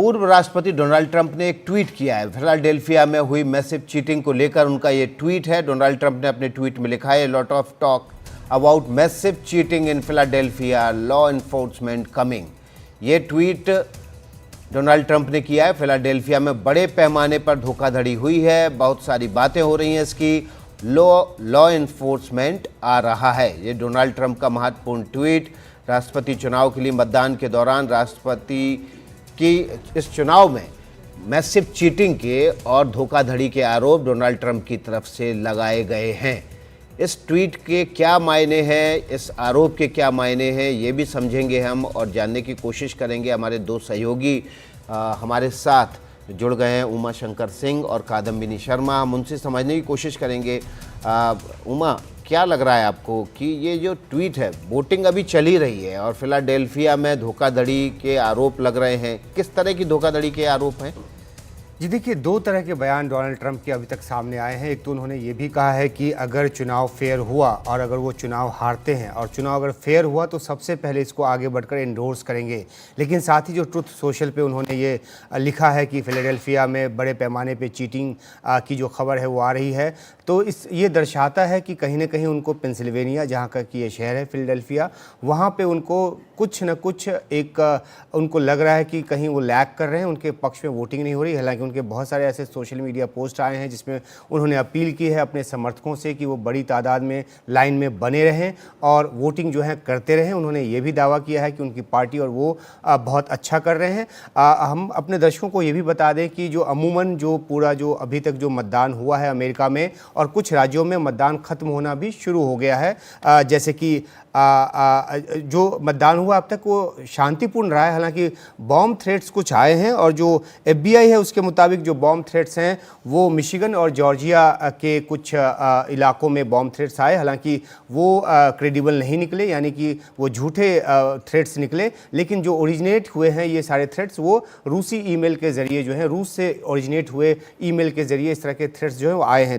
पूर्व राष्ट्रपति Donald Trump ने एक ट्वीट किया है। फिलाडेल्फिया में हुई मैसिव चीटिंग को लेकर उनका ये ट्वीट है। डोनाल्ड ट्रंप ने अपने ट्वीट में लिखा है, lot of talk about massive cheating in Philadelphia, law enforcement coming. ये ट्वीट डोनाल्ड ट्रंप ने किया है। फिलाडेल्फिया में बड़े पैमाने पर धोखाधड़ी हुई है, बहुत सारी बातें हो रही हैं इसकी, लॉ एनफोर्समेंट आ रहा है। ये डोनाल्ड ट्रंप का महत्वपूर्ण ट्वीट राष्ट्रपति चुनाव के लिए मतदान के दौरान राष्ट्रपति कि इस चुनाव में मैसिव चीटिंग के और धोखाधड़ी के आरोप डोनाल्ड ट्रंप की तरफ से लगाए गए हैं। इस ट्वीट के क्या मायने हैं, इस आरोप के क्या मायने हैं, ये भी समझेंगे हम और जानने की कोशिश करेंगे। हमारे दो सहयोगी हमारे साथ जुड़ गए हैं, उमा शंकर सिंह और कादम्बिनी शर्मा। हम उनसे समझने की कोशिश करेंगे। उमा, क्या लग रहा है आपको कि ये जो ट्वीट है, वोटिंग अभी चली रही है और फिलाडेल्फिया में धोखाधड़ी के आरोप लग रहे हैं, किस तरह की धोखाधड़ी के आरोप हैं? जी देखिए, दो तरह के बयान डोनाल्ड ट्रंप के अभी तक सामने आए हैं। एक तो उन्होंने ये भी कहा है कि अगर चुनाव फेयर हुआ और अगर वो चुनाव हारते हैं और चुनाव अगर फेयर हुआ तो सबसे पहले इसको आगे बढ़कर एंडोर्स करेंगे। लेकिन साथ ही जो ट्रुथ सोशल पे उन्होंने ये लिखा है कि फिलाडेल्फिया में बड़े पैमाने पे चीटिंग की जो खबर है वो आ रही है, तो ये दर्शाता है कि कहीं ना कहीं उनको पेंसिल्वेनिया, जहाँ का कि ये शहर है फिलाडेल्फिया, वहाँ पे उनको कुछ न कुछ उनको लग रहा है कि कहीं वो लैग कर रहे हैं, उनके पक्ष में वोटिंग नहीं हो रही। हालांकि उनके बहुत सारे ऐसे सोशल मीडिया पोस्ट आए हैं जिसमें उन्होंने अपील की है अपने समर्थकों से कि वो बड़ी तादाद में लाइन में बने रहें और वोटिंग जो है करते रहें। उन्होंने ये भी दावा किया है कि उनकी पार्टी और वो बहुत अच्छा कर रहे हैं। हम अपने दर्शकों को ये भी बता दें कि जो अमूमन जो पूरा जो अभी तक जो मतदान हुआ है अमेरिका में और कुछ राज्यों में मतदान खत्म होना भी शुरू हो गया है। जैसे कि जो मतदान हुआ अब तक वो शांतिपूर्ण रहा है। हालांकि बॉम्ब थ्रेट्स कुछ आए हैं और जो FBI है उसके मुताबिक जो बॉम्ब थ्रेट्स हैं वो मिशिगन और जॉर्जिया के कुछ इलाकों में बॉम्ब थ्रेट्स आए। हालांकि वो क्रेडिबल नहीं निकले, यानी कि वो झूठे थ्रेट्स निकले। लेकिन जो ओरिजिनेट हुए हैं ये सारे थ्रेट्स वो रूसी ईमेल के ज़रिए जो है, रूस से ओरिजिनेट हुए ईमेल के ज़रिए इस तरह के थ्रेट्स जो है वो आए हैं।